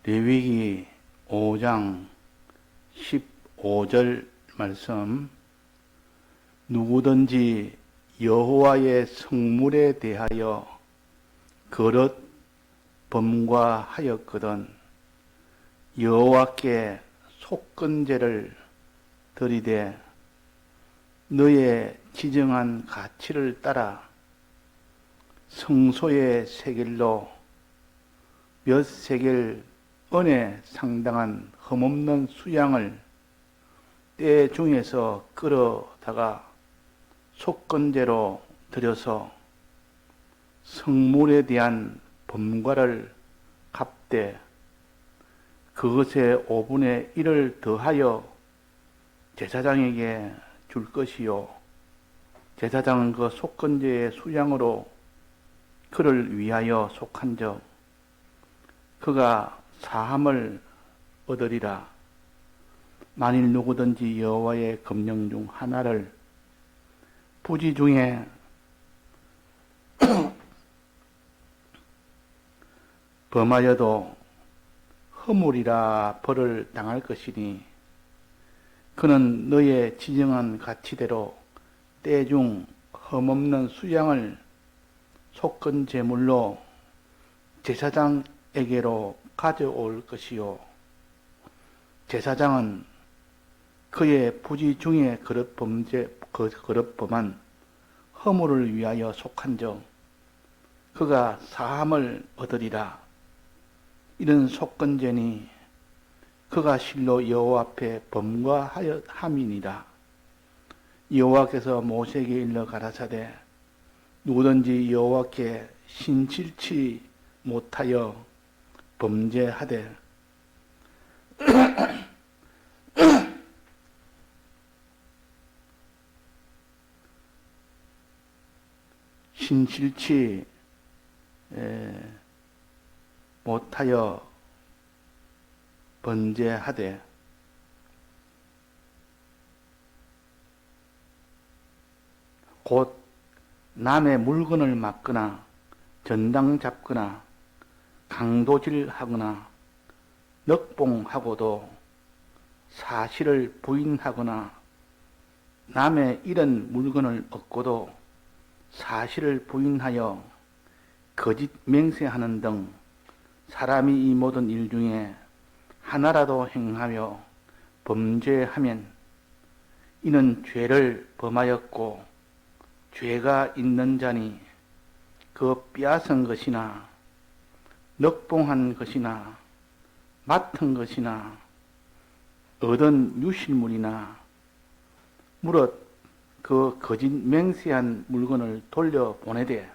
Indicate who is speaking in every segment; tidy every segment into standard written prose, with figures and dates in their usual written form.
Speaker 1: 레위기 5장 15절 말씀, 누구든지 여호와의 성물에 대하여 그릇 범과하였거든 여호와께 속건제를 드리되 너의 지정한 가치를 따라 성소의 세겔로 몇 세겔 은에 상당한 흠없는 수양을 때 중에서 끌어다가 속건제로 드려서 성물에 대한 범과를 갚되 그것의 5분의 1을 더하여 제사장에게 줄 것이요 제사장은 그 속건제의 수양으로 그를 위하여 속한적 그가 사함을 얻으리라. 만일 누구든지 여호와의 금령 중 하나를 부지 중에 범하여도 허물이라 벌을 당할 것이니 그는 너의 지정한 가치대로 때중 흠없는 수양을 속건 제물로 제사장에게로 가져올 것이요 제사장은 그의 부지 중에 그릇 범한 허물을 위하여 속한적 그가 사함을 얻으리라. 이런 속건제니 그가 실로 여호와 앞에 범과함이니라. 여호와께서 모세에게 일러 가라사대 누구든지 여호와께 신실치 못하여 범죄하되 신실치 못하여 범죄하되 곧 남의 물건을 막거나 전당 잡거나 강도질하거나 넉봉하고도 사실을 부인하거나 남의 이런 물건을 얻고도 사실을 부인하여 거짓 맹세하는 등 사람이 이 모든 일 중에 하나라도 행하며 범죄하면 이는 죄를 범하였고 죄가 있는 자니 그 빼앗은 것이나 넉봉한 것이나 맡은 것이나 얻은 유실물이나 무릇 그 거짓 맹세한 물건을 돌려보내되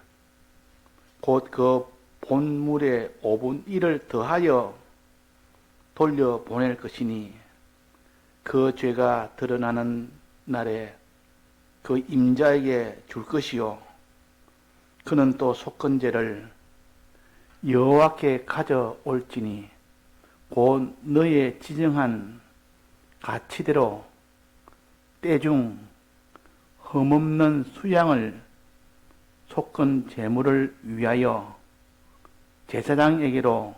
Speaker 1: 곧 그 본물의 5분 1을 더하여 돌려보낼 것이니 그 죄가 드러나는 날에 그 임자에게 줄 것이요 그는 또 속건제를 여호와께 가져올지니 곧 너의 지정한 가치대로 때중 흠없는 수양을 속건 제물을 위하여 제사장에게로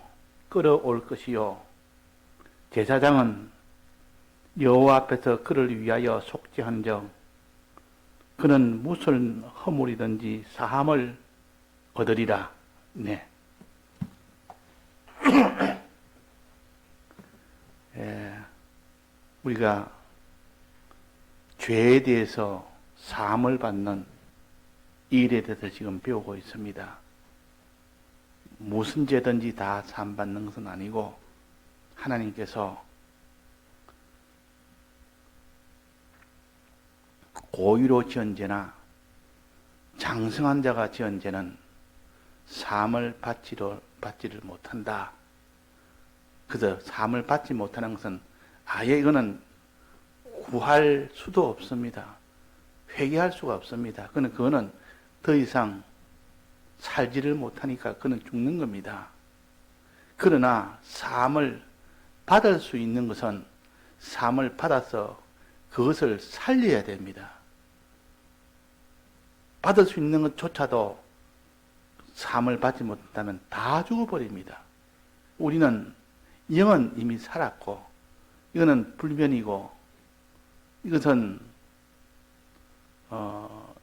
Speaker 1: 끌어올 것이요 제사장은 여호와 앞에서 그를 위하여 속죄한적 그는 무슨 허물이든지 사함을 얻으리라. 네. 우리가 죄에 대해서 사함을 받는 일에 대해서 지금 배우고 있습니다. 무슨 죄든지 다 사함 받는 것은 아니고 하나님께서 고의로 지은 죄나 장성한 자가 지은 죄는 사함을 받지를 못한다. 그래서 사함을 받지 못하는 것은 아예 이거는 구할 수도 없습니다. 회개할 수가 없습니다. 그거는 더 이상 살지를 못하니까 그는 죽는 겁니다. 그러나 사함을 받을 수 있는 것은 사함을 받아서 그것을 살려야 됩니다. 받을 수 있는 것조차도 사함을 받지 못한다면 다 죽어버립니다. 우리는 영은 이미 살았고, 이거는 불변이고, 이것은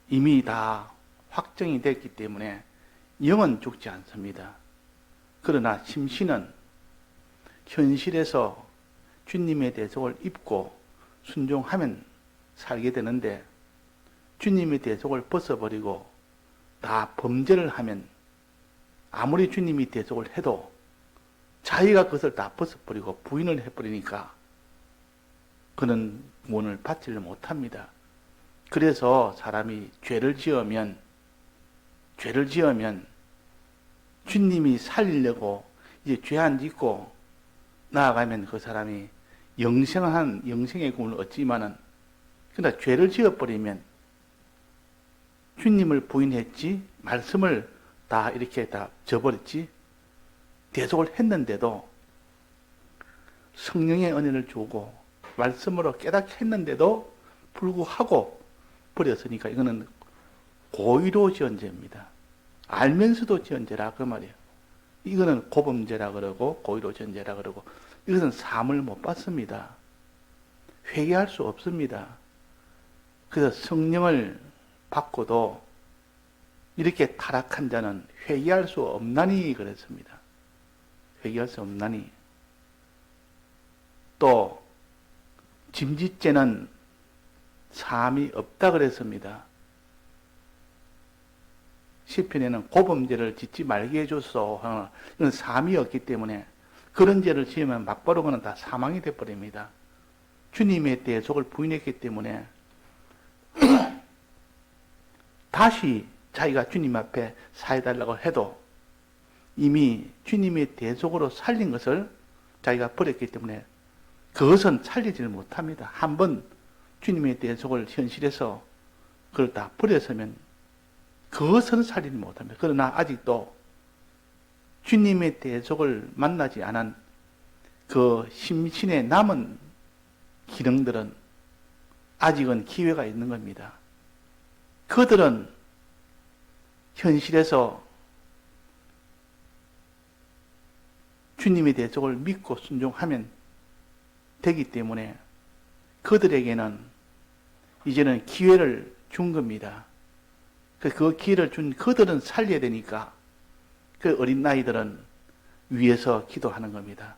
Speaker 1: 이미 다 확정이 됐기 때문에 영은 죽지 않습니다. 그러나 심신은 현실에서 주님의 대속을 입고 순종하면 살게 되는데, 주님의 대속을 벗어버리고 다 범죄를 하면 아무리 주님이 대속을 해도 자기가 그것을 다 벗어버리고 부인을 해버리니까 그는 구원을 받지를 못합니다. 그래서 사람이 죄를 지으면 주님이 살리려고 이제 죄 안 짓고 나아가면 그 사람이 영생의 구원을 얻지만은, 그러나 죄를 지어버리면 주님을 부인했지, 말씀을 다 이렇게 다 저버렸지, 대속을 했는데도, 성령의 은혜를 주고 말씀으로 깨닫게 했는데도 불구하고 버렸으니까 이거는 고의로 지은 죄입니다. 알면서도 지은 죄라 그 말이에요. 이거는 고범죄라 그러고 고의로 지은 죄라 그러고, 이것은 사함을 못 받습니다. 회개할 수 없습니다. 그래서 성령을 받고도 이렇게 타락한 자는 회개할 수 없나니 그랬습니다. 회개할 수 없나니. 또 짐짓죄는 사함이 없다 그랬습니다. 시편에는 고범죄를 짓지 말게 해줬소. 이건 사함이 없기 때문에 그런 죄를 지으면 막바로 그는 다 사망이 돼버립니다. 주님의 대속을 부인했기 때문에 다시 자기가 주님 앞에 사해달라고 해도 이미 주님의 대속으로 살린 것을 자기가 버렸기 때문에 그것은 살리지를 못합니다. 한번 주님의 대속을 현실에서 그걸 다 버렸으면 그것은 살리지 못합니다. 그러나 아직도 주님의 대속을 만나지 않은 그 심신에 남은 기능들은 아직은 기회가 있는 겁니다. 그들은 현실에서 주님의 대속을 믿고 순종하면 되기 때문에 그들에게는 이제는 기회를 준 겁니다. 그 기회를 준 그들은 살려야 되니까 그 어린 나이들은 위에서 기도하는 겁니다.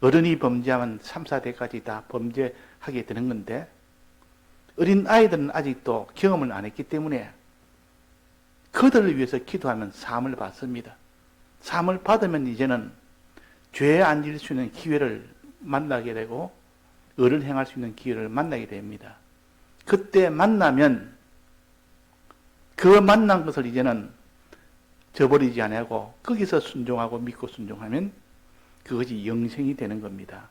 Speaker 1: 어른이 범죄하면 3, 4대까지 다 범죄하게 되는 건데, 어린 아이들은 아직도 경험을 안 했기 때문에 그들을 위해서 기도하면 사함을 받습니다. 사함을 받으면 이제는 죄에 안 질 수 있는 기회를 만나게 되고 의를 행할 수 있는 기회를 만나게 됩니다. 그때 만나면 그 만난 것을 이제는 저버리지 않고 거기서 순종하고 믿고 순종하면 그것이 영생이 되는 겁니다.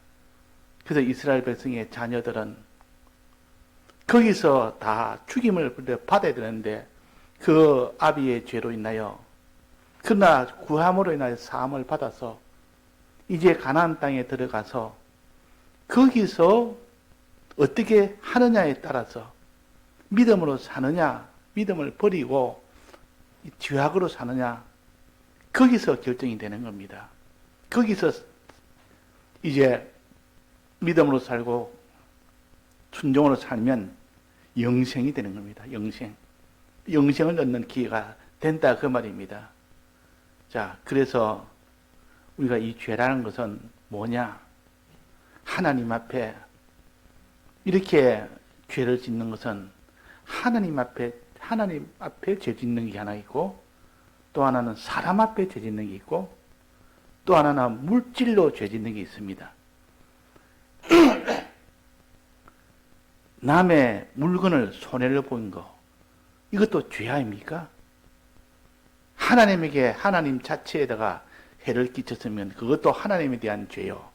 Speaker 1: 그래서 이스라엘 백성의 자녀들은 거기서 다 죽임을 받아야 되는데 그 아비의 죄로 인하여, 그러나 구함으로 인하여 사함을 받아서 이제 가나안 땅에 들어가서 거기서 어떻게 하느냐에 따라서 믿음으로 사느냐, 믿음을 버리고 죄악으로 사느냐, 거기서 결정이 되는 겁니다. 거기서 이제 믿음으로 살고 순종으로 살면 영생이 되는 겁니다. 영생을 얻는 기회가 된다 그 말입니다. 자, 그래서 우리가 이 죄라는 것은 뭐냐? 하나님 앞에 이렇게 죄를 짓는 것은 하나님 앞에 죄 짓는 게 하나 있고, 또 하나는 사람 앞에 죄 짓는 게 있고, 또 하나는 물질로 죄 짓는 게 있습니다. 남의 물건을 손해를 본 거, 이것도 죄 아닙니까? 하나님에게, 하나님 자체에다가 해를 끼쳤으면 그것도 하나님에 대한 죄요.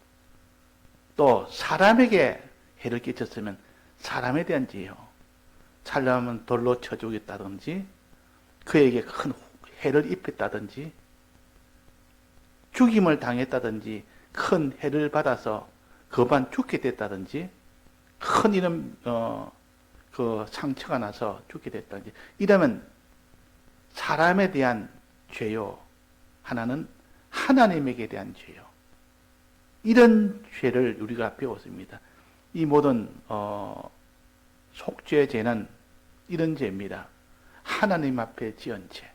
Speaker 1: 또 사람에게 해를 끼쳤으면 사람에 대한 죄요. 살려면 돌로 쳐 죽였다든지, 그에게 큰 해를 입혔다든지, 죽임을 당했다든지, 큰 해를 받아서 그만 죽게 됐다든지, 큰 이런 그 상처가 나서 죽게 됐다든지, 이러면 사람에 대한 죄요. 하나는 하나님에게 대한 죄요. 이런 죄를 우리가 배웠습니다. 이 모든 속죄죄는 이런 죄입니다. 하나님 앞에 지은 죄,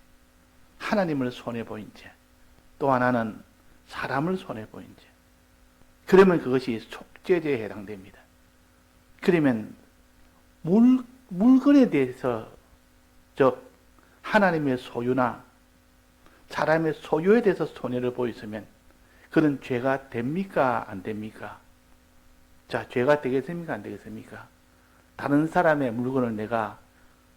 Speaker 1: 하나님을 손해보인 죄, 또 하나는 사람을 손해보인 죄. 그러면 그것이 속죄죄에 해당됩니다. 그러면 물건에 대해서, 즉 하나님의 소유나 사람의 소유에 대해서 손해를 보였으면 그런 죄가 됩니까? 안 됩니까? 자, 죄가 되겠습니까? 안 되겠습니까? 다른 사람의 물건을 내가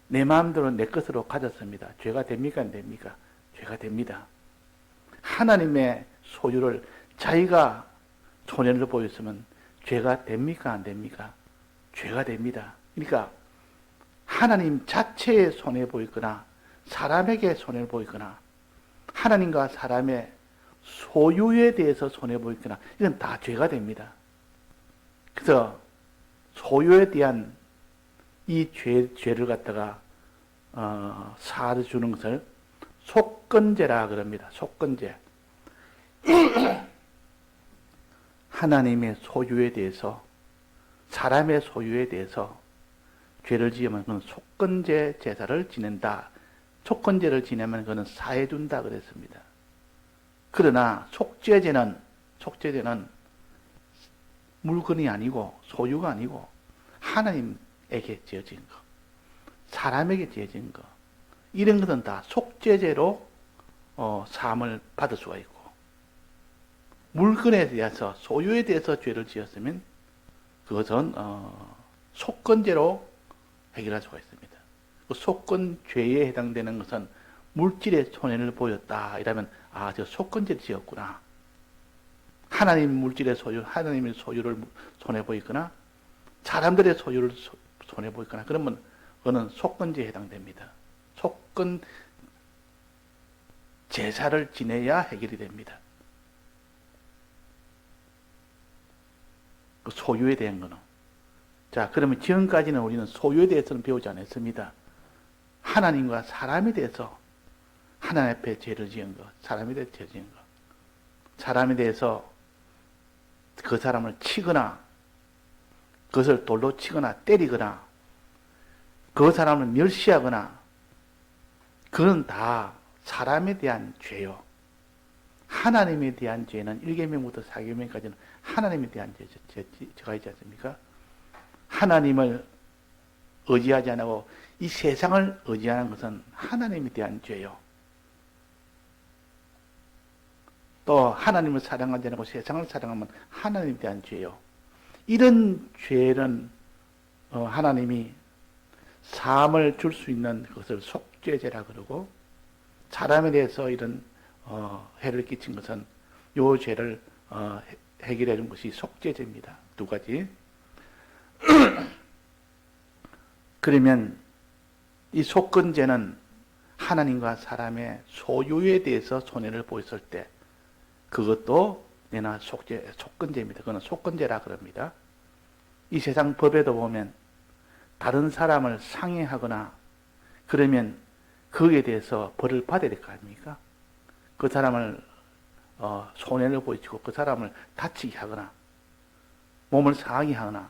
Speaker 1: 내 마음대로 내 것으로 가졌습니다. 죄가 됩니까? 안 됩니까? 죄가 됩니다. 하나님의 소유를 자기가 손해를 보였으면 죄가 됩니까? 안 됩니까? 죄가 됩니다. 그러니까 하나님 자체에 손해 보이거나 사람에게 손해를 보이거나 하나님과 사람의 소유에 대해서 손해 보이거나 이건 다 죄가 됩니다. 그래서 소유에 대한 이 죄를 갖다가 사하를 주는 것을 속건죄라 그럽니다. 속건죄. 하나님의 소유에 대해서 사람의 소유에 대해서 죄를 지으면 그건 속건죄 제사를 지낸다. 속건죄를 지내면 그거는 사해준다 그랬습니다. 그러나 속죄죄는 물건이 아니고 소유가 아니고 하나님에게 지어진 것, 사람에게 지어진 것, 이런 것은 다 속죄죄로 사함을 받을 수가 있고, 물건에 대해서 소유에 대해서 죄를 지었으면 그것은 속건죄로 해결할 수가 있습니다. 그 속건죄에 해당되는 것은 물질의 손해를 보였다 이러면 저 속건죄를 지었구나. 하나님 물질의 소유, 하나님의 소유를 손해 보이거나 사람들의 소유를 손해 보이거나 그러면 그거는 속건죄에 해당됩니다. 속건 제사를 지내야 해결이 됩니다. 그 소유에 대한 거는. 자, 그러면 지금까지는 우리는 소유에 대해서는 배우지 않았습니다. 하나님과 사람에 대해서 하나님 앞에 죄를 지은 것, 사람에 대해서 죄를 지은 것, 사람에 대해서 그 사람을 치거나 그것을 돌로 치거나 때리거나 그 사람을 멸시하거나 그건 다 사람에 대한 죄요. 하나님에 대한 죄는 1계명부터 4계명까지는 하나님에 대한 죄가 있지 않습니까? 하나님을 의지하지 않고 이 세상을 의지하는 것은 하나님에 대한 죄요. 또 하나님을 사랑하지 않고 세상을 사랑하면 하나님에 대한 죄요. 이런 죄는 하나님이 사함을 줄 수 있는 것을 속죄죄라 그러고, 사람에 대해서 이런 해를 끼친 것은 요 죄를 해결해 준 것이 속죄죄입니다. 두 가지. 그러면 이 속건죄는 하나님과 사람의 소유에 대해서 손해를 보였을 때 그것도 내나 속건죄입니다. 그거는 속건죄라 그럽니다. 이 세상 법에도 보면 다른 사람을 상해하거나 그러면 거기에 대해서 벌을 받아야 될 거 아닙니까? 그 사람을 손해를 보이고 그 사람을 다치게 하거나 몸을 상하게 하거나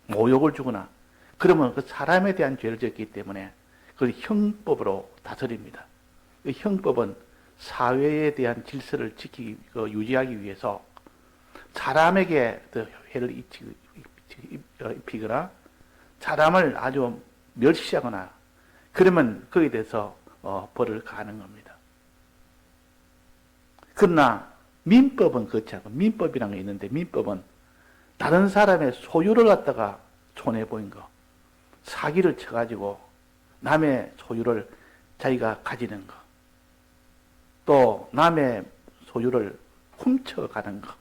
Speaker 1: 모욕을 주거나 그러면 그 사람에 대한 죄를 졌기 때문에 그걸 형법으로 다스립니다. 그 형법은 사회에 대한 질서를 유지하기 위해서 사람에게 해를 입히거나 사람을 아주 멸시하거나 그러면 거기에 대해서 벌을 가하는 겁니다. 그러나 민법은 그렇지 않고 민법이라는 게 있는데 민법은 다른 사람의 소유를 갖다가 손해보인 거, 사기를 쳐가지고 남의 소유를 자기가 가지는 거, 또 남의 소유를 훔쳐가는 거,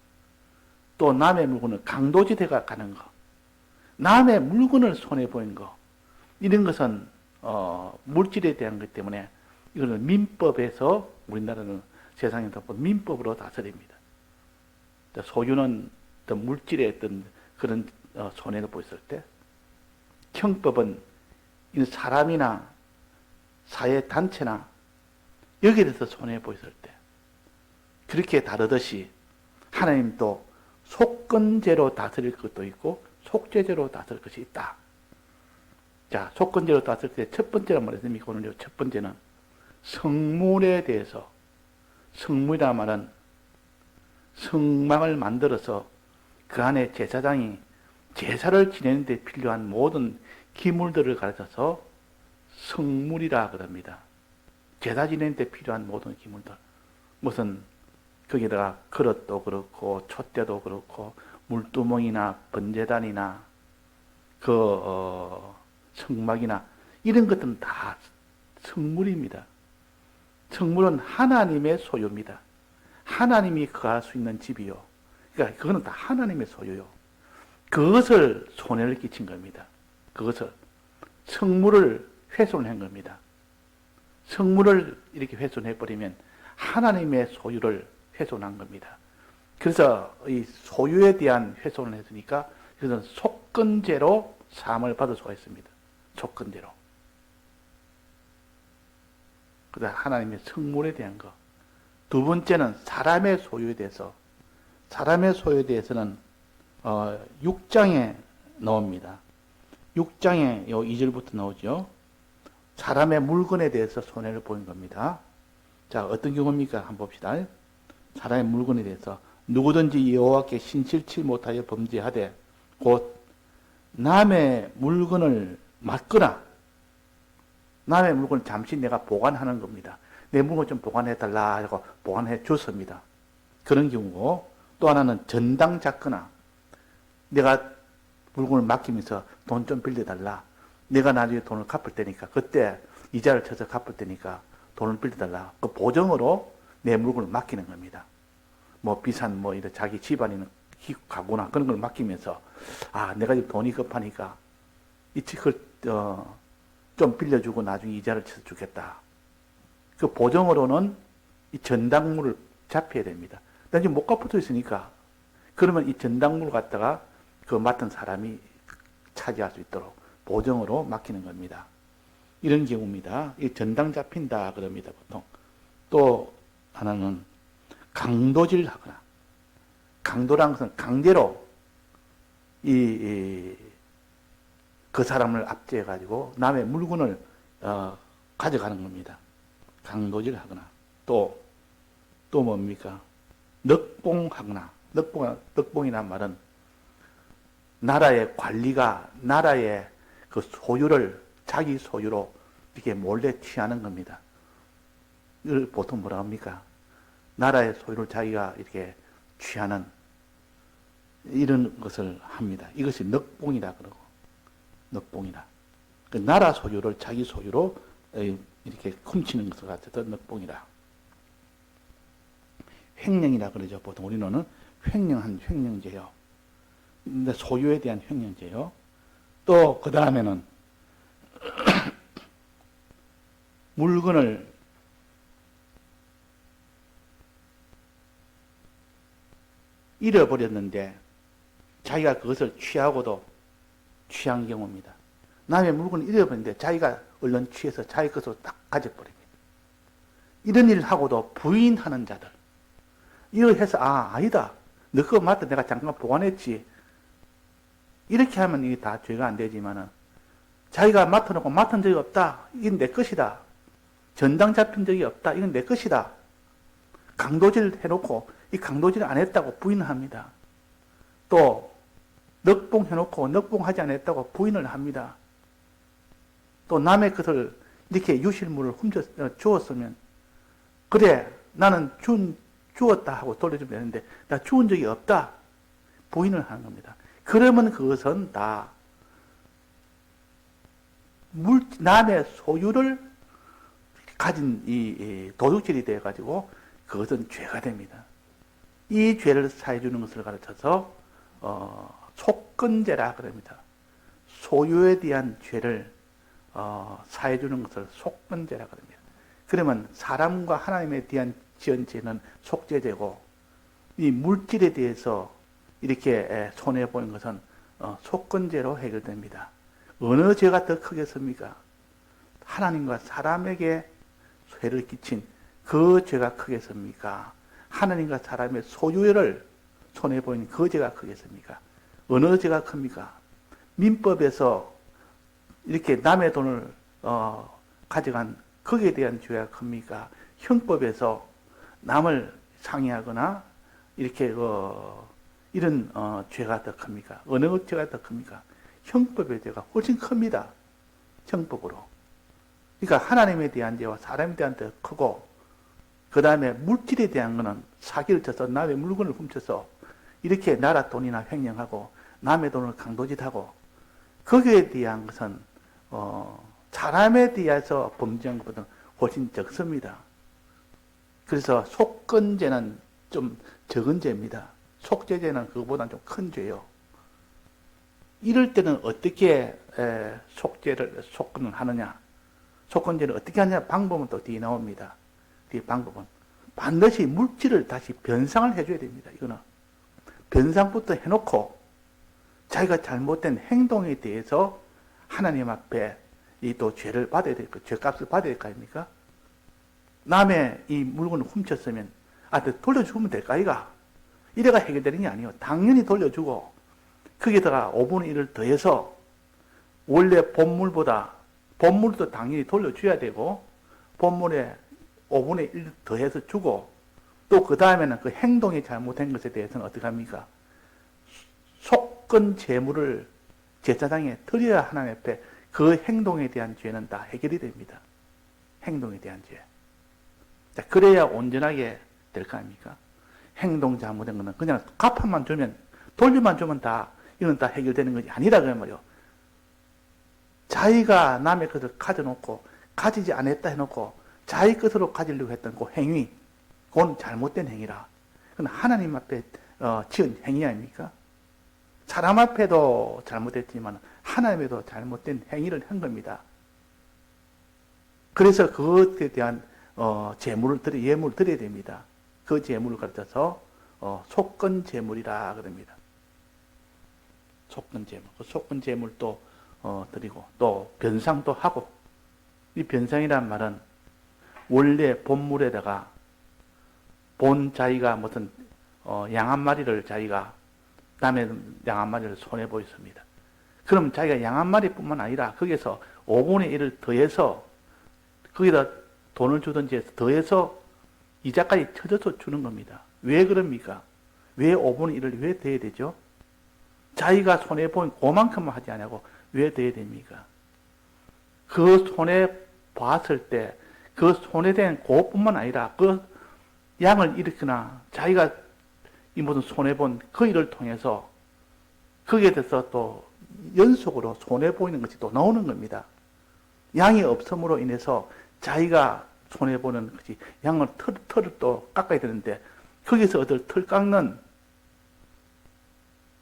Speaker 1: 또 남의 물건을 강도질해가 가는 거, 남의 물건을 손해보인 거, 이런 것은 물질에 대한 것 때문에 이거는 민법에서 우리나라는 세상에서 민법으로 다스립니다. 소유는 어떤 물질의 어떤 그런 손해를 보였을 때, 형법은 사람이나 사회 단체나 여기에 대해서 손해 보였을 때, 그렇게 다르듯이 하나님도 속건제로 다스릴 것도 있고 속죄제로 다스릴 것이 있다. 자, 속건제로 다스릴 때 첫 번째란 말했습니까? 오늘 첫 번째는 성물에 대해서, 성물이란 말은 성막을 만들어서 그 안에 제사장이 제사를 지내는 데 필요한 모든 기물들을 가르쳐서 성물이라 그럽니다. 제사 지내는 데 필요한 모든 기물들. 무슨 거기다가 그릇도 그렇고 촛대도 그렇고 물두멍이나 번제단이나 성막이나 이런 것들은 다 성물입니다. 성물은 하나님의 소유입니다. 하나님이 거할 수 있는 집이요. 그러니까 그거는 다 하나님의 소유요. 그것을 손해를 끼친 겁니다. 그것을 성물을 훼손한 겁니다. 성물을 이렇게 훼손해버리면 하나님의 소유를 훼손한 겁니다. 그래서 이 소유에 대한 훼손을 했으니까 그것은 속건제로 사함을 받을 수가 있습니다. 속건제로. 그다음 하나님의 성물에 대한 거. 두 번째는 사람의 소유에 대해서. 사람의 소유에 대해서는 6장에 나옵니다. 6장에 2절부터 나오죠. 사람의 물건에 대해서 손해를 보인 겁니다. 자, 어떤 경우입니까? 한번 봅시다. 사람의 물건에 대해서 누구든지 여호와께 신실치 못하여 범죄하되 곧 남의 물건을 맡거나 남의 물건을 잠시 내가 보관하는 겁니다. 내 물건 좀 보관해달라 하고 보관해 줬습니다. 그런 경우고 또 하나는 전당 잡거나 내가 물건을 맡기면서 돈 좀 빌려달라. 내가 나중에 돈을 갚을 테니까 그때 이자를 쳐서 갚을 테니까 돈을 빌려달라. 그 보정으로 내 물건을 맡기는 겁니다. 뭐 비싼 이런 자기 집안에 있는 가구나 그런 걸 맡기면서 내가 지금 돈이 급하니까 좀 빌려주고 나중에 이자를 쳐서 주겠다. 그 보정으로는 이 전당물을 잡혀야 됩니다. 난 지금 못 갚아져 있으니까 그러면 이 전당물을 갖다가 그 맡은 사람이 차지할 수 있도록 보정으로 맡기는 겁니다. 이런 경우입니다. 이 전당 잡힌다 그럽니다, 보통. 또 하나는 강도질 하거나. 강도라는 것은 강제로 그 사람을 압제해가지고 남의 물건을 가져가는 겁니다. 강도질 하거나. 또 뭡니까? 넉봉하거나. 넉봉이란 말은 나라의 관리가 나라의 그 소유를 자기 소유로 이렇게 몰래 취하는 겁니다. 이걸 보통 뭐라 합니까? 나라의 소유를 자기가 이렇게 취하는 이런 것을 합니다. 이것이 넉봉이라 그러고, 넉봉이라. 그 나라 소유를 자기 소유로 이렇게 훔치는 것을 갖춰서 넉봉이라. 횡령이라 그러죠. 보통 우리는 횡령한 횡령죄요. 근데 소유에 대한 횡령죄요. 또 그 다음에는 물건을 잃어버렸는데 자기가 그것을 취하고도 취한 경우입니다. 남의 물건을 잃어버렸는데 자기가 얼른 취해서 자기 것으로 딱 가져버립니다. 이런 일을 하고도 부인하는 자들. 이걸 해서 아니다. 너 그거 맞다. 내가 잠깐 보관했지. 이렇게 하면 이게 다 죄가 안 되지만은 자기가 맡아놓고 맡은 적이 없다. 이건 내 것이다. 전당 잡힌 적이 없다. 이건 내 것이다. 강도질 해놓고 이 강도질 안 했다고 부인합니다. 또 넉봉 해놓고 넉봉하지 않았다고 부인을 합니다. 또 남의 것을 이렇게 유실물을 주었으면 그래 나는 주었다 하고 돌려주면 되는데 나 주은 적이 없다. 부인을 하는 겁니다. 그러면 그것은 다 남의 소유를 가진 이 도둑질이 되어가지고 그것은 죄가 됩니다. 이 죄를 사해주는 것을 가르쳐서 속건제라 그럽니다. 소유에 대한 죄를 사해주는 것을 속건제라 그럽니다. 그러면 사람과 하나님에 대한 지은 죄는 속죄죄고 이 물질에 대해서 이렇게 손해보는 것은 속건죄로 해결됩니다. 어느 죄가 더 크겠습니까? 하나님과 사람에게 해를 끼친 그 죄가 크겠습니까? 하나님과 사람의 손해보인 그 죄가 크겠습니까? 어느 죄가 큽니까? 민법에서 이렇게 남의 돈을 가져간 거기에 대한 죄가 큽니까? 형법에서 남을 상해하거나 이렇게 이런 죄가 더 큽니까? 어느 죄가 더 큽니까? 형법의 죄가 훨씬 큽니다. 형법으로. 그러니까 하나님에 대한 죄와 사람에 대한 죄가 크고, 그 다음에 물질에 대한 거는 사기를 쳐서 남의 물건을 훔쳐서 이렇게 나라 돈이나 횡령하고 남의 돈을 강도짓하고, 거기에 대한 것은 사람에 대해서 범죄한 것보다 훨씬 적습니다. 그래서 속건죄는 좀 적은 죄입니다. 속죄죄는 그거보다는 좀 큰 죄요. 이럴 때는 어떻게 속건을 하느냐? 속건죄를 어떻게 하느냐? 방법은 또 뒤에 나옵니다. 뒤에 방법은 반드시 물질을 다시 변상을 해줘야 됩니다. 이거는 변상부터 해놓고 자기가 잘못된 행동에 대해서 하나님 앞에 이 또 죄를 받아야 될 거, 죄값을 받아야 될 거 아닙니까? 남의 이 물건을 훔쳤으면 돌려주면 될까 이가? 이래가 해결되는 게 아니에요. 당연히 돌려주고 거기다가 5분의 1을 더해서 원래 본물도 당연히 돌려줘야 되고 본물에 5분의 1 더해서 주고 또 그 다음에는 그 행동이 잘못된 것에 대해서는 어떻게 합니까? 속건 재물을 제사장에 드려야 하나님 앞에 그 행동에 대한 죄는 다 해결이 됩니다. 행동에 대한 죄. 자, 그래야 온전하게 될 거 아닙니까? 행동 잘못된 거는 그냥 갚아만 주면, 돌려만 주면 이건 다 해결되는 것이 아니라 그런 말이요. 자기가 남의 것을 가져놓고, 가지지 않았다 해놓고, 자기 것으로 가지려고 했던 그 행위, 그건 잘못된 행위라. 그건 하나님 앞에 지은 행위 아닙니까? 사람 앞에도 잘못했지만, 하나님에도 잘못된 행위를 한 겁니다. 그래서 그것에 대한 예물을 드려야 됩니다. 그 재물을 가르쳐서 속건 재물이라 그럽니다. 속건 재물. 그 속건 재물도 드리고 또 변상도 하고, 이 변상이란 말은 원래 본물에다가 자기가 무슨 양 한 마리를 자기가 남의 양 한 마리를 손해보였습니다. 그럼 자기가 양 한 마리뿐만 아니라 거기에서 5분의 1을 더해서 거기다 돈을 주든지 해서 더해서 이자까지 쳐져서 주는 겁니다. 왜 그럽니까? 왜 5분의 1을 왜 더해야 되죠? 자기가 손해본 그만큼만 하지 않냐고 왜 더해야 됩니까? 그 손해봤을 때 그 손해된 그것뿐만 아니라 그 양을 일으키나 자기가 이 무슨 손해본 그 일을 통해서 거기에 대해서 또 연속으로 손해보이는 것이 또 나오는 겁니다. 양이 없음으로 인해서 자기가 손해보는 것이 양을 털을 또 깎아야 되는데 거기서 얻을 털 깎는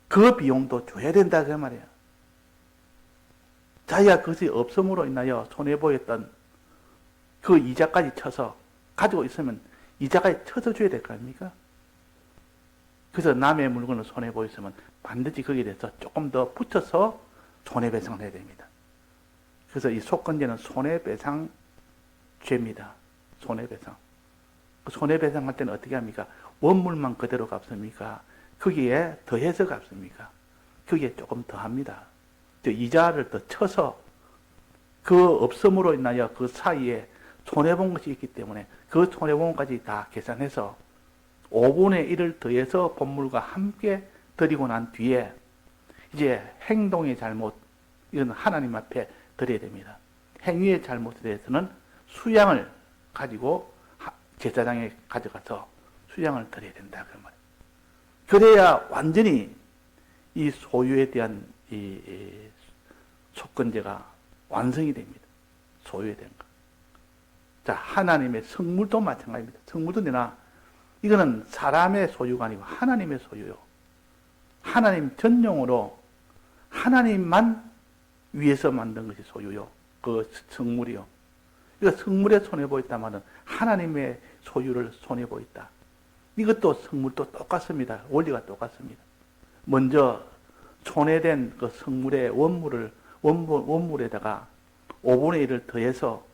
Speaker 1: 그 비용도 줘야 된다 그 말이에요. 자기가 그것이 없음으로 인하여 손해보였던 그 이자까지 쳐서 가지고 있으면 이자까지 쳐서 줘야 될 거 아닙니까? 그래서 남의 물건을 손해보였으면 반드시 거기에 대해서 조금 더 붙여서 손해배상을 해야 됩니다. 그래서 이 속건죄는 손해배상 죄입니다. 손해배상. 그 손해배상할 때는 어떻게 합니까? 원물만 그대로 갚습니까? 거기에 더해서 갚습니까? 거기에 조금 더 합니다. 이자를 더 쳐서 그 없음으로 인하여 그 사이에 손해본 것이 있기 때문에 그 손해본 것까지 다 계산해서 5분의 1을 더해서 본물과 함께 드리고 난 뒤에 이제 행동의 잘못, 이건 하나님 앞에 드려야 됩니다. 행위의 잘못에 대해서는 수양을 가지고 제사장에 가져가서 수양을 드려야 된다. 그 말이에요. 그래야 완전히 이 소유에 대한 이 속건제가 완성이 됩니다. 소유에 대한 것. 자, 하나님의 성물도 마찬가지입니다. 성물도 내나 이거는 사람의 소유가 아니고 하나님의 소유요. 하나님 전용으로 하나님만 위해서 만든 것이 소유요. 그 성물이요. 그러니까 성물에 손해보였다마는 하나님의 소유를 손해보였다. 이것도 성물도 똑같습니다. 원리가 똑같습니다. 먼저 손해된 그 성물의 원물에다가 5분의 1을 더해서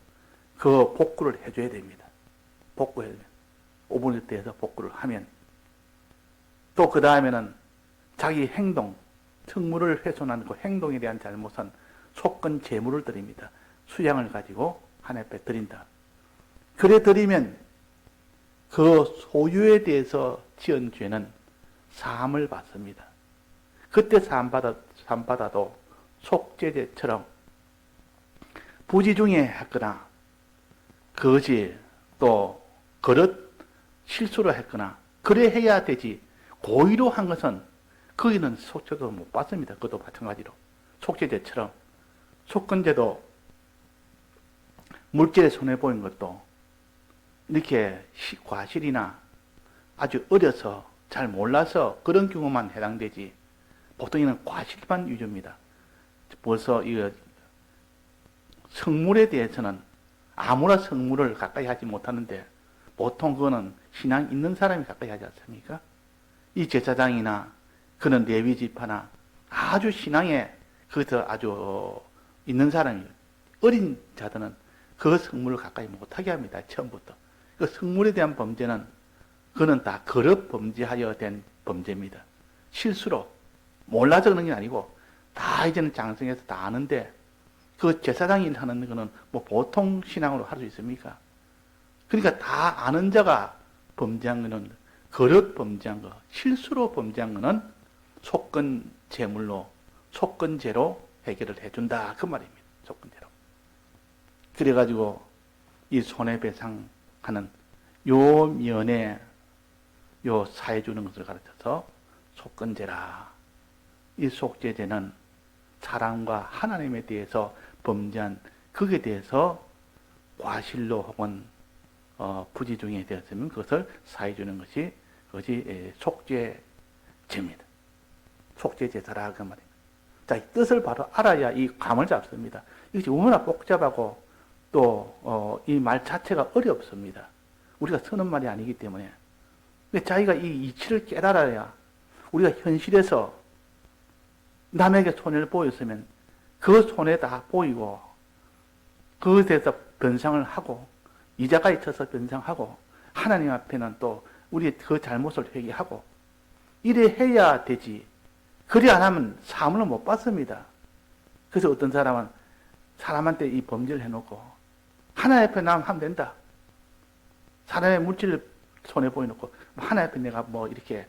Speaker 1: 그 복구를 해줘야 됩니다. 복구해야 됩니다. 5분의 1 더해서 복구를 하면 또 그 다음에는 자기 행동, 특무를 훼손한 그 행동에 대한 잘못은 속건 재물을 드립니다. 수양을 가지고 하나님 앞에 드린다. 그래 드리면 그 소유에 대해서 지은 죄는 사함을 받습니다. 그때 사함 받아도 속죄죄처럼 부지 중에 했거나 거짓 또 그릇 실수를 했거나 그래 해야 되지 고의로 한 것은 거기는 속죄도 못 받습니다. 그것도 마찬가지로 속죄죄처럼 속건죄도 물질에 손해보인 것도 이렇게 과실이나 아주 어려서 잘 몰라서 그런 경우만 해당되지 보통 이는 과실만 위주입니다. 벌써 이 성물에 대해서는 아무나 성물을 가까이 하지 못하는데 보통 그거는 신앙 있는 사람이 가까이 하지 않습니까? 이 제사장이나 그는 레위 지파나 아주 신앙에 거기서 아주 있는 사람이 어린 자들은 그 성물을 가까이 못하게 합니다. 처음부터. 그 성물에 대한 범죄는 그는 다 거듭 범죄하여 된 범죄입니다. 실수로 몰라서 그런 게 아니고 다 이제는 장성해서 다 아는데 그 제사장이 하는 거는 뭐 보통 신앙으로 할 수 있습니까? 그러니까 다 아는 자가 범죄한 거는 거듭 범죄한 거, 실수로 범죄한 거는 속건 제물로 속건죄로 해결을 해준다 그 말입니다. 속건죄로. 그래가지고 이 손해배상하는 요 면에 요 사해 주는 것을 가르쳐서 속건죄라. 이 속죄죄는 사람과 하나님에 대해서 범죄한 그에 대해서 과실로 혹은 부지중에 되었으면 그것을 사해 주는 것이 그것이 속죄죄입니다. 속죄제사라 그 말입니다. 자, 이 뜻을 바로 알아야 이 감을 잡습니다. 이것이 얼마나 복잡하고 또 이 말 자체가 어렵습니다. 우리가 쓰는 말이 아니기 때문에. 근데 자기가 이 이치를 깨달아야 우리가 현실에서 남에게 손해를 보였으면 그 손해 다 보이고 그것에 대해서 변상을 하고 이자까지 쳐서 변상하고 하나님 앞에는 또 우리의 그 잘못을 회개하고 이래 해야 되지. 그리 안 하면 사함을 못 받습니다. 그래서 어떤 사람은 사람한테 이 범죄를 해놓고 하나님 앞에 나면 하면 된다. 사람의 물질을 손해 보여놓고 하나님 앞에 내가 뭐 이렇게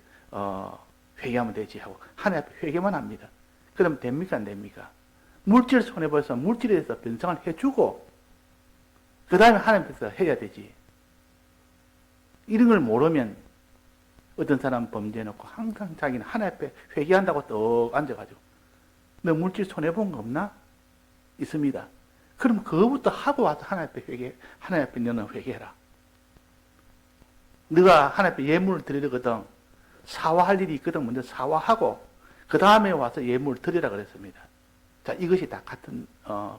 Speaker 1: 회개하면 되지 하고 하나님 앞에 회개만 합니다. 그러면 됩니까 안 됩니까? 물질 손해 보여서 물질에 대해서 변상을 해주고 그 다음에 하나님 앞에서 해야 되지. 이런 걸 모르면 어떤 사람 범죄해놓고 항상 자기는 하나님 앞에 회개한다고 떡 앉아가지고 너 물질 손해본 거 없나? 있습니다. 그럼 그거부터 하고 와서 하나님 앞에 하나님 앞에 너는 회개해라. 네가 하나님 앞에 예물을 드리거든 사화할 일이 있거든 먼저 사화하고 그 다음에 와서 예물을 드리라 그랬습니다. 자, 이것이 다 같은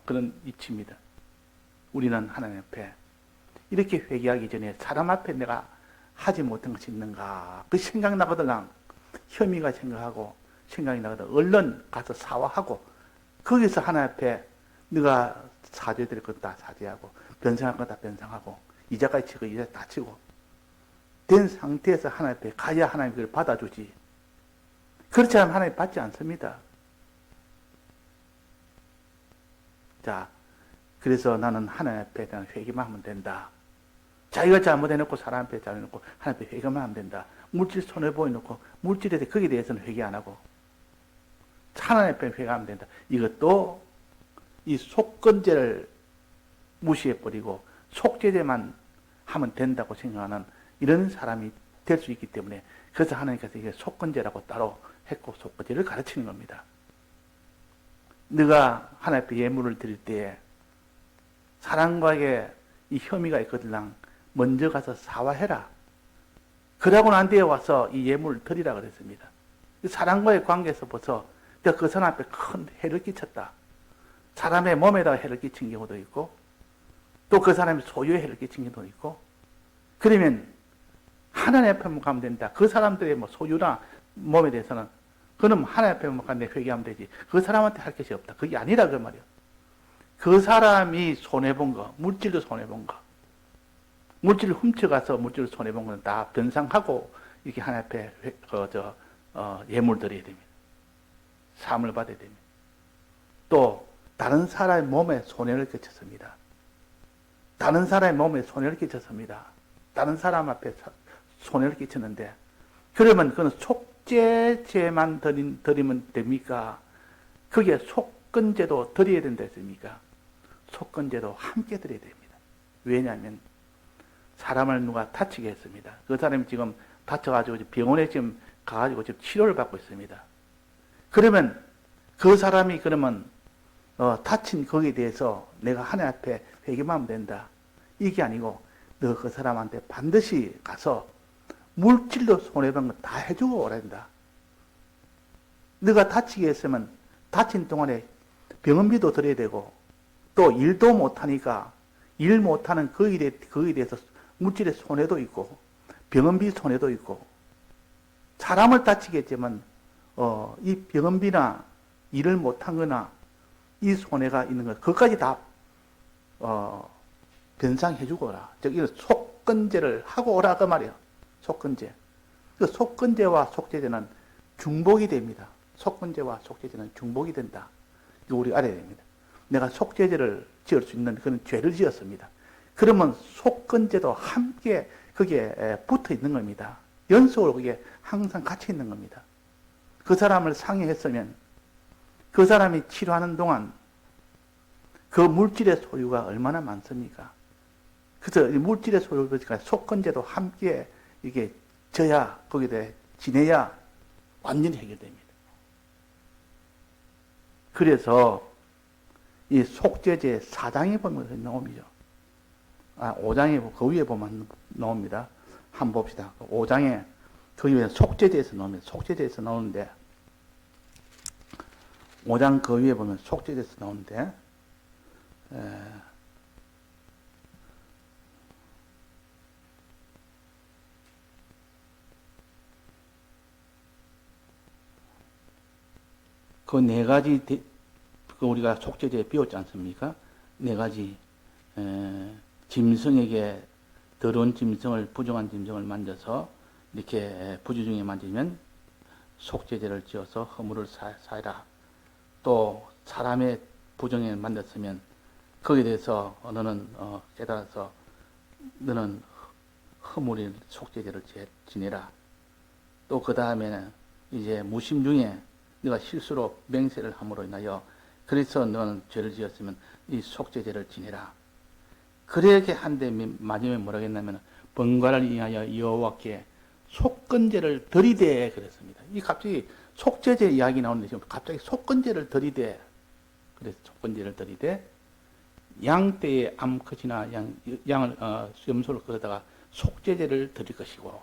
Speaker 1: 그런 이치입니다. 우리는 하나님 앞에 이렇게 회개하기 전에 사람 앞에 내가 하지 못한 것이 있는가 그 생각나거든 혐의가 생각이 나거든 얼른 가서 사과하고 거기서 하나님 앞에 네가 사죄드릴 것 다 사죄하고 변상할 것 다 변상하고 이자까지 치고 이자 다 치고 된 상태에서 하나님 앞에 가야 하나님 그걸 받아주지. 그렇지 않으면 하나님 받지 않습니다. 자, 그래서 나는 하나님 앞에 대한 회개만 하면 된다. 자기가 잘못해놓고 사람 앞에 잘해놓고 하나님 앞에 회개만 하면 된다. 물질 손해보여놓고 물질에 대해 거기에 대해서는 회개 안 하고 하나님 앞에 회개하면 된다. 이것도 이 속건죄를 무시해버리고 속죄죄만 하면 된다고 생각하는 이런 사람이 될 수 있기 때문에 그래서 하나님께서 이게 속건죄라고 따로 했고 속건죄를 가르치는 겁니다. 네가 하나님 앞에 예물을 드릴 때에 사람과의 이 혐의가 있거든 먼저 가서 사과해라. 그러고 난 뒤에 와서 이 예물을 드리라 그랬습니다. 사람과의 관계에서 벌써 내가 그 사람 앞에 큰 해를 끼쳤다. 사람의 몸에다가 해를 끼친 경우도 있고 또 그 사람의 소유에 해를 끼친 경우도 있고 그러면 하나님 앞에만 가면 된다. 그 사람들의 뭐 소유나 몸에 대해서는 그는 하나님 앞에만 가면 회개하면 되지. 그 사람한테 할 것이 없다. 그게 아니라 그 말이야. 그 사람이 손해본 거, 물질도 손해본 거, 물질을 훔쳐가서 물질을 손해본 거는 다 변상하고 이렇게 하나님 앞에 예물 드려야 됩니다. 사함을 받아야 됩니다. 또 다른 사람의 몸에 손해를 끼쳤습니다. 다른 사람의 몸에 손해를 끼쳤습니다. 다른 사람 앞에 손해를 끼쳤는데 그러면 그건 속죄제만 드리면 됩니까? 그게 속건제도 드려야 된다 했습니까? 속건제도 함께 드려야 됩니다. 왜냐하면 사람을 누가 다치게 했습니다. 그 사람이 지금 다쳐가지고 병원에 지금 가가지고 지금 치료를 받고 있습니다. 그러면 그 사람이 그러면 다친 거기에 대해서 내가 하나님 앞에 회개하면 된다. 이게 아니고 너 그 사람한테 반드시 가서 물질로 손해본 거 다 해주고 오라 한다. 너가 다치게 했으면 다친 동안에 병원비도 드려야 되고 또 일도 못하니까 일 못하는 거기에 대해서 물질의 손해도 있고 병원비 손해도 있고 사람을 다치게 했지만 이 병원비나 일을 못한 거나 이 손해가 있는 것 그것까지 다 변상해주고 오라. 즉 이런 속건제를 하고 오라 그 말이야. 속건제. 그 속건제와 속죄제는 중복이 됩니다. 속건제와 속죄제는 중복이 된다. 이거 우리 알아야 됩니다. 내가 속죄제를 지을 수 있는 그런 죄를 지었습니다. 그러면 속건제도 함께 거기에 붙어 있는 겁니다. 연속으로 그게 항상 같이 있는 겁니다. 그 사람을 상해했으면 그 사람이 치료하는 동안 그 물질의 소유가 얼마나 많습니까? 그래서 이 물질의 소유가 속건제도 함께 이게 져야 거기에 대해 지내야 완전히 해결됩니다. 그래서 이 속죄제 4장에 보면 나옵니다. 5장에 그 위에 보면 나옵니다. 한번 봅시다. 5장에 그 위에 속죄제에서 나옵니다. 속죄제에서 나오는데 5장 그 위에 보면 속죄제에서 나오는데 그 네 가지 그 우리가 속죄제에 배웠지 않습니까? 네 가지 짐승에게 더러운 짐승을 부정한 짐승을 만져서 이렇게 부주중에 만지면 속죄제를 지어서 허물을 사하라. 또 사람의 부정에 만졌으면 거기에 대해서 너는 깨달아서 너는 허물인 속죄제를 지내라. 또 그 다음에는 이제 무심 중에 네가 실수로 맹세를 함으로 인하여 그래서 너는 죄를 지었으면 이 속죄제를 지내라. 그렇게 한데 마지막에 뭐라고 했냐면 번과를 인하여 여호와께 속건제를 드리되 그랬습니다. 이 갑자기 속죄제 이야기 나오는데 지금 갑자기 속건제를 드리되 그래서 속건제를 드리되 양떼의 암컷이나 양을 염소를 거다가 속죄제를 드릴 것이고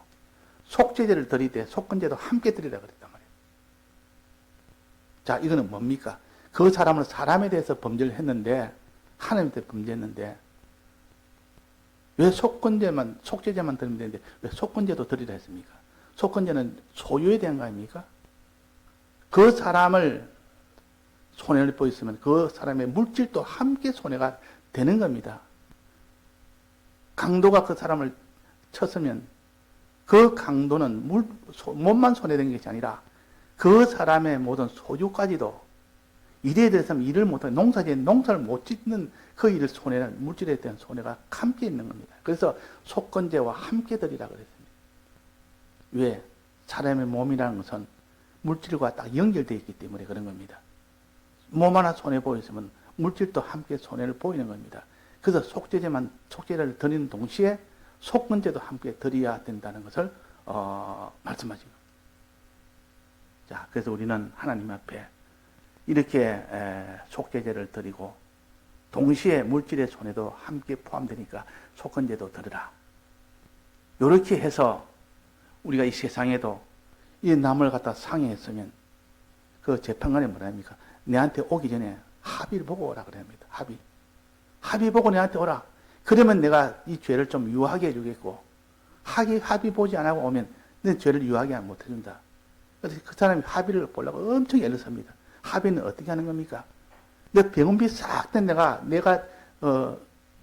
Speaker 1: 속죄제를 드리되 속건제도 함께 드리라 그랬단 말이에요. 자, 이거는 뭡니까? 그 사람은 사람에 대해서 범죄를 했는데 하나님한테 범죄했는데 왜 속죄제만 드리면 되는데 왜 속건제도 드리라 했습니까? 속건제는 소유에 대한 거 아닙니까? 그 사람을 손해를 보였으면 그 사람의 물질도 함께 손해가 되는 겁니다. 강도가 그 사람을 쳤으면 그 강도는 몸만 손해된 것이 아니라 그 사람의 모든 소유까지도 일에 대해서는 일을 못하는 농사를 못 짓는 그 일을 손해는 물질에 대한 손해가 함께 있는 겁니다. 그래서 속건제와 함께 드리라 그랬습니다. 왜? 사람의 몸이라는 것은 물질과 딱 연결되어 있기 때문에 그런 겁니다. 몸 하나 손해 보였으면 물질도 함께 손해를 보이는 겁니다. 그래서 속죄제를 드리는 동시에 속건제도 함께 드려야 된다는 것을 말씀하신 겁니다. 자, 그래서 우리는 하나님 앞에 이렇게 속죄제를 드리고 동시에 물질의 손해도 함께 포함되니까 속건제도 드리라. 이렇게 해서 우리가 이 세상에도 이 남을 갖다 상해했으면 그 재판관이 뭐라 합니까? 내한테 오기 전에 합의를 보고 오라 그럽니다. 합의 보고 내한테 오라. 그러면 내가 이 죄를 좀 유하게 해주겠고 합의 보지 않고 오면 내 죄를 유하게 못 해준다. 그래서 그 사람이 합의를 보려고 엄청 애를 씁니다. 합의는 어떻게 하는 겁니까? 내 병원비 싹 된 내가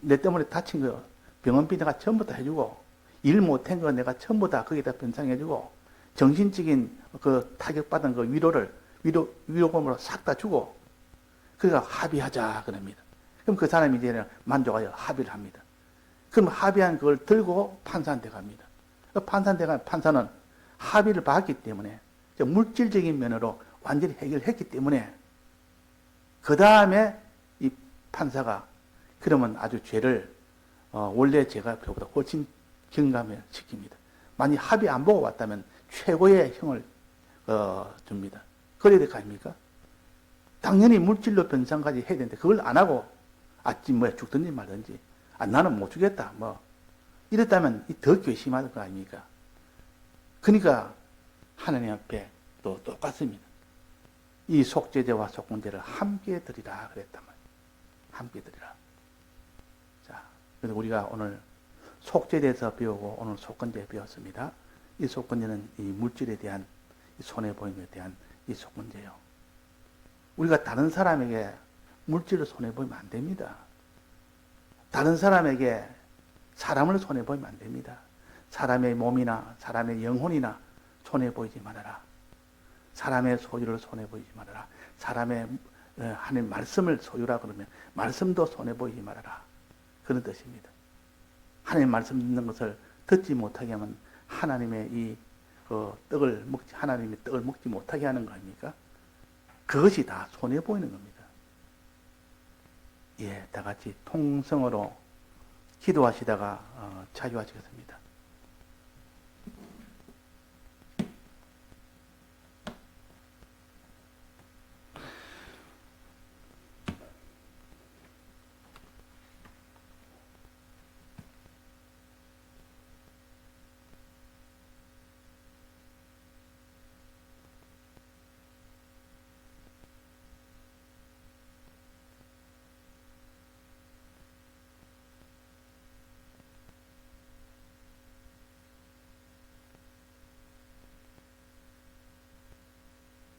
Speaker 1: 내 때문에 다친 거 병원비 내가 전부 다 해주고 일 못한 거 내가 전부 다 거기다 변상해주고, 정신적인 그 타격받은 그 위로금으로 싹 다 주고, 그러니까 합의하자, 그럽니다. 그럼 그 사람이 이제 만족하여 합의를 합니다. 그럼 합의한 그걸 들고 판사한테 갑니다. 판사한테 가면 판사는 합의를 봤기 때문에, 물질적인 면으로 완전히 해결했기 때문에, 그 다음에 이 판사가 그러면 아주 죄를 원래 제가 표보다 훨씬 경감을 시킵니다. 만약 합의 안 보고 왔다면 최고의 형을 줍니다. 그래야 될 거 아닙니까? 당연히 물질로 변상까지 해야 되는데 그걸 안 하고 뭐 죽든지 말든지 나는 못 주겠다 뭐 이랬다면 더 괘씸할 거 아닙니까? 그러니까 하나님 앞에 또 똑같습니다. 이 속죄제와 속건제를 함께 드리라 그랬단 말이에요. 함께 드리라. 자, 그래서 우리가 오늘 속죄에 대해서 배우고 오늘 속건제 배웠습니다. 이 속건제는 이 물질에 대한 손해보임에 대한 이 속건제요. 우리가 다른 사람에게 물질을 손해보이면 안 됩니다. 다른 사람에게 사람을 손해보이면 안 됩니다. 사람의 몸이나 사람의 영혼이나 손해보이지 말아라. 사람의 소유를 손해보이지 말아라. 사람의 하나님 말씀을 소유라 그러면 말씀도 손해보이지 말아라. 그런 뜻입니다. 하나님 말씀 듣는 것을 듣지 못하게 하면 하나님의 하나님의 떡을 먹지 못하게 하는 거 아닙니까? 그것이 다 손해보이는 겁니다. 예, 다 같이 통성으로 기도하시다가 자유하시겠습니다.